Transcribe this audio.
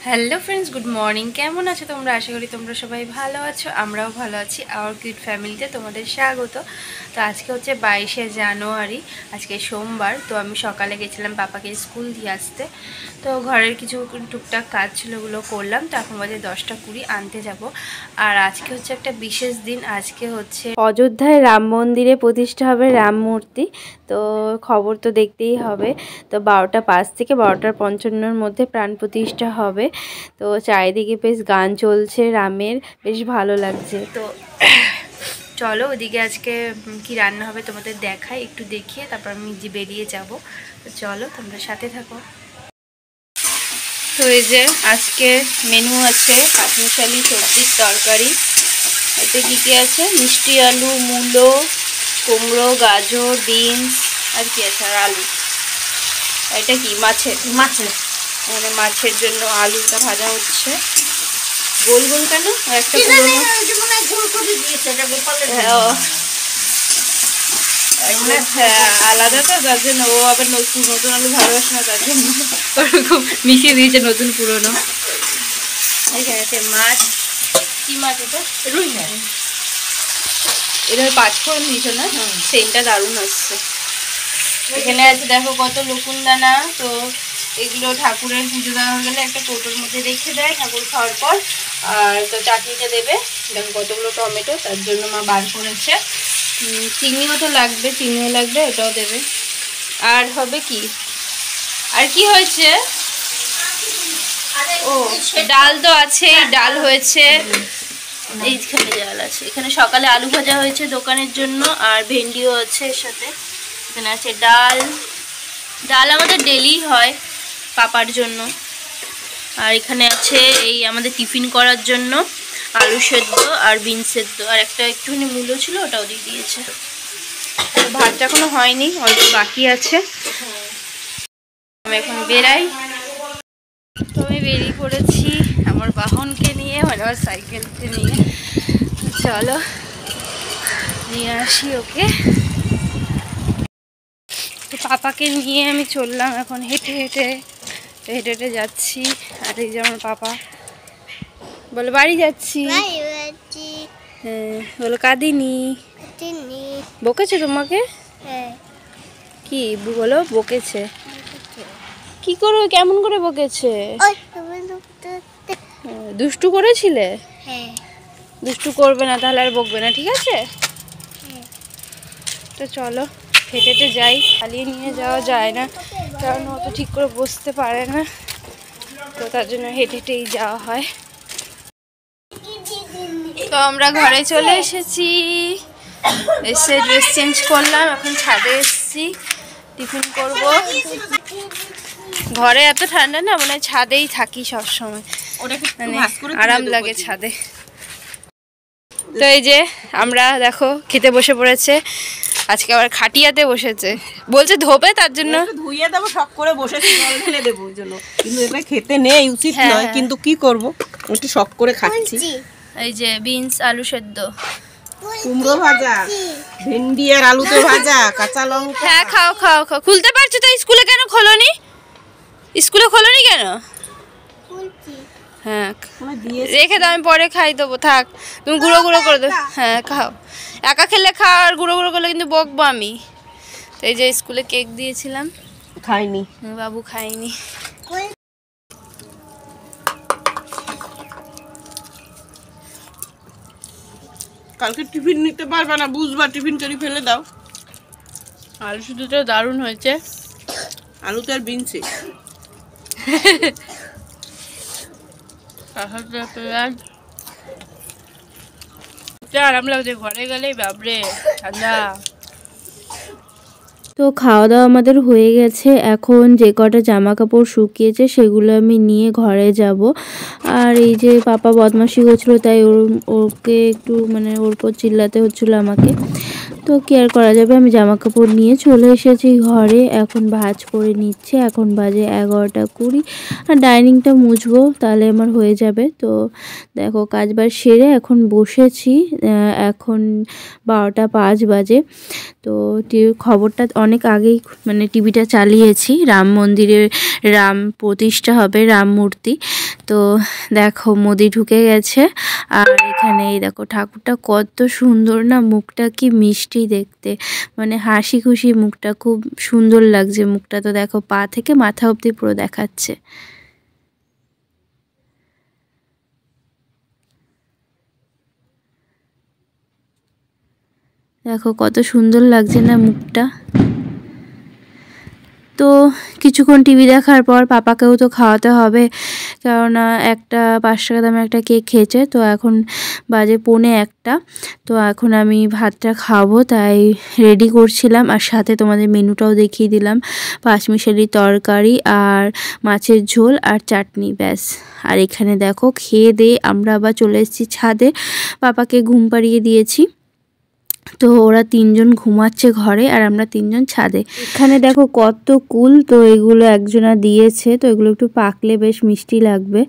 Hello friends, good morning. কেমন আছো তোমরা? আশা করি তোমরা সবাই ভালো আছো, আমরাও ভালো আছি। আওয়ার কিউট ফ্যামিলিতে তোমাদের স্বাগত। তো আজকে হচ্ছে 22শে জানুয়ারি, আজকে সোমবার। তো আমি সকালে গেছিলাম পাপাকে স্কুল দিয়ে আসতে। তো ঘরের কিছু টুকটাক কাজ ছিল, ওগুলো করলাম। তো এখন বাজে 10টা 20, আনতে যাব। আর আজকে হচ্ছে একটা বিশেষ দিন। আজকে হচ্ছে অযোধ্যায় রাম মন্দিরে প্রতিষ্ঠা হবে রাম মূর্তি। তো খবর তো দেখতেই হবে। তো 12টা 5 থেকে 12টা 55-এর মধ্যে প্রাণ প্রতিষ্ঠা হবে। তো চারিদিকে বেশ গান চলছে রামের, বেশ ভালো লাগছে। তো চলো ওদিকে আজকে কি রান্না হবে তোমাদের দেখাই, একটু দেখিয়ে তারপর আমি বেরিয়ে যাব। তো চলো তোমরা সাথে থাকো। তো এই যে আজকে মেনু আছে পাঁচমিশালি সবজির তরকারি। এতে কী কী আছে? মিষ্টি আলু, মূলো, কুমড়ো, গাজর, বিনস, আর কি আছে? আর আলু। এটা কি মাছের মানে মাছের জন্য আলুটা ভাজা হচ্ছে। গোল গোল কেন? একটা আলাদা, তো তার জন্য ও আবার নতুন আলু ভালোবাসে না, তার জন্য ওরকম মিশিয়ে দিয়েছে নতুন পুরনো। এখানে আছে মাছ। কি মাছ এটা? রুই মাছ। এবার 5 ফোড়ন দিয়েছো না? সেন্টটা দারুণ আসছে। এখানে আছে দেখো কত লকুনদানা। তো এগুলো ঠাকুরের পুজো দেওয়া হয়ে গেলে একটা কৌটোর মধ্যে রেখে দেয় ঠাকুর খাওয়ার পর। আর তো চাটনিটা দেবে। দেখো কতগুলো টমেটো, তার জন্য মা বার করেছে। চিনিও তো লাগবে, চিনিও লাগবে, এটাও দেবে। আর হবে কি? আর কি হয়েছে? ও ডাল তো আছে, ডাল হয়েছে। এইখানে ডাল আছে। এখানে সকালে আলু ভাজা হয়েছে দোকানের জন্য, আর ভেন্ডিও আছে এর সাথে। এখানে আছে ডাল। ডাল আমাদের ডেলি হয় পাপার জন্য। আর এখানে আছে এই আমাদের টিফিন করার জন্য আলু সেদ্ধ আর বিন সেদ্ধ, আর একটা একটুখানি মূলো ছিল, ওটাও দিয়ে দিয়েছে। ভাতটা এখনো হয়নি, অল্প বাকি আছে। আমি এখন বেরাই। তো আমি বেরিয়ে পড়েছি আমার বাহনকে নিয়ে, মানে আমার সাইকেলকে নিয়ে। চলো নিয়ে আসি ওকে। তো পাপাকে নিয়ে আমি চললাম এখন হেঁটে হেঁটে যাচ্ছি। আর এই যে আমার পাপা বলো বাড়ি যাচ্ছি। হ্যাঁ বলো কাঁদিনি। বকেছে তোমাকে? কি বলো? বকেছে কি করো? কেমন করে বকেছে? দুষ্টু করেছিলে? দুষ্টু করবে না তাহলে আর বকবে না, ঠিক আছে? তো চলো হেঁটে হেঁটে যাই। চালিয়ে নিয়ে যাওয়া যায় না, কারণ ও তো ঠিক করে বসতে পারে না। তো তার জন্য হেঁটে হেঁটেই যাওয়া হয়। তো আমরা ঘরে চলে এসেছি। এসে ড্রেস চেঞ্জ করলাম, এখন ছাদে এসেছি টিফিন করব। ঘরে এত ঠান্ডা না, মানে ছাদেই থাকি সবসময়, মানে আরাম লাগে ছাদে। তো এই যে আমরা দেখো খেতে বসে পড়েছে। আজকে আবার খাটিয়াতে বসেছে, বলছে ধোবে, তার জন্য ধুইয়ে দেবো শখ করে বসেছি, জল ঢেলে দেবো ওই জন্য। কিন্তু এটা খেতে নেই, উচিত নয়, কিন্তু কি করব, একটু শখ করে খাচ্ছি। এই যে বিনস আলু সেদ্ধ, কুমড়ো ভাজা, ভেন্ডি আর আলুতে ভাজা, কাঁচা লঙ্কা। হ্যাঁ খাও খাও খাও। খুলতে পারছো তো? স্কুলে কেন খোলোনি? স্কুলে খোলোনি কেন? হ্যাঁ রেখে দাও, আমি পরে খাই দেবো। থাক, তুমি গুঁড়ো গুঁড়ো করে দেবো। হ্যাঁ খাও, একা খেলে খাও, আর গুঁড়ো গুঁড়ো করলে কিন্তু বকবো আমি। তো এই যে স্কুলে কেক দিয়েছিলাম, খাইনি বাবু খাইনি। কালকে টিফিন নিতে পারবে না, বুঝবা, টিফিন করে ফেলে দাও। আলু শুধুটা দারুণ হয়েছে, আলুতে আর বিনছে। আরাম লাগছে, ঘরে গেলেই বাবরে ঠান্ডা। তো খাওয়া দাওয়া আমাদের হয়ে গেছে। এখন যে কটা জামা কাপড় শুকিয়েছে সেগুলো আমি নিয়ে ঘরে যাব। আর এই যে পাপা বদমাশি করছিলো, তাই ওকে একটু মানে ওর উপর চিল্লাতে হচ্ছিলো আমাকে। তো কি আর করা যাবে, আমি জামা কাপড় নিয়ে চলে এসেছি ঘরে। এখন ভাঁজ করে নিচ্ছে, এখন বাজে 11টা 20। আর ডাইনিংটা মুছবো, তাহলে আমার হয়ে যাবে। তো দেখো কাজবার সেরে এখন বসেছি। এখন 12টা 5 বাজে। তো খবরটা অনেক আগেই মানে টিভিটা চালিয়েছি, রাম মন্দিরে রাম প্রতিষ্ঠা হবে রাম মূর্তি। তো দেখো মোদি ঢুকে গেছে। আর এখানে এই দেখো ঠাকুরটা কত সুন্দর না, মুখটা কি মিষ্টি দেখতে, মানে হাসি খুশি মুখটা, খুব সুন্দর লাগছে মুখটা। তো দেখো পা থেকে মাথা অবধি পুরো দেখাচ্ছে। দেখো কত সুন্দর লাগছে না মুখটা। তো কিছুক্ষণ টিভি দেখার পর পাপাকেও তো খাওয়াতে হবে, কেননা একটা 5 টাকা দামের একটা কেক খেয়েছে। তো এখন বাজে 1:45। তো এখন আমি ভাতটা খাবো, তাই রেডি করছিলাম। আর সাথে তোমাদের মেনুটাও দেখিয়ে দিলাম, 5 মিশালি তরকারি আর মাছের ঝোল আর চাটনি, ব্যাস। আর এখানে দেখো খেয়ে দিয়ে আমরা আবার চলে এসেছি ছাদে, পাপাকে ঘুম পাড়িয়ে দিয়েছি। তো ওরা 3 জন ঘুমাচ্ছে ঘরে আর আমরা 3 জন ছাদে। এখানে দেখো কত কুল, তো এগুলো একজনা দিয়েছে, তো এগুলো একটু পাকলে বেশ মিষ্টি লাগবে।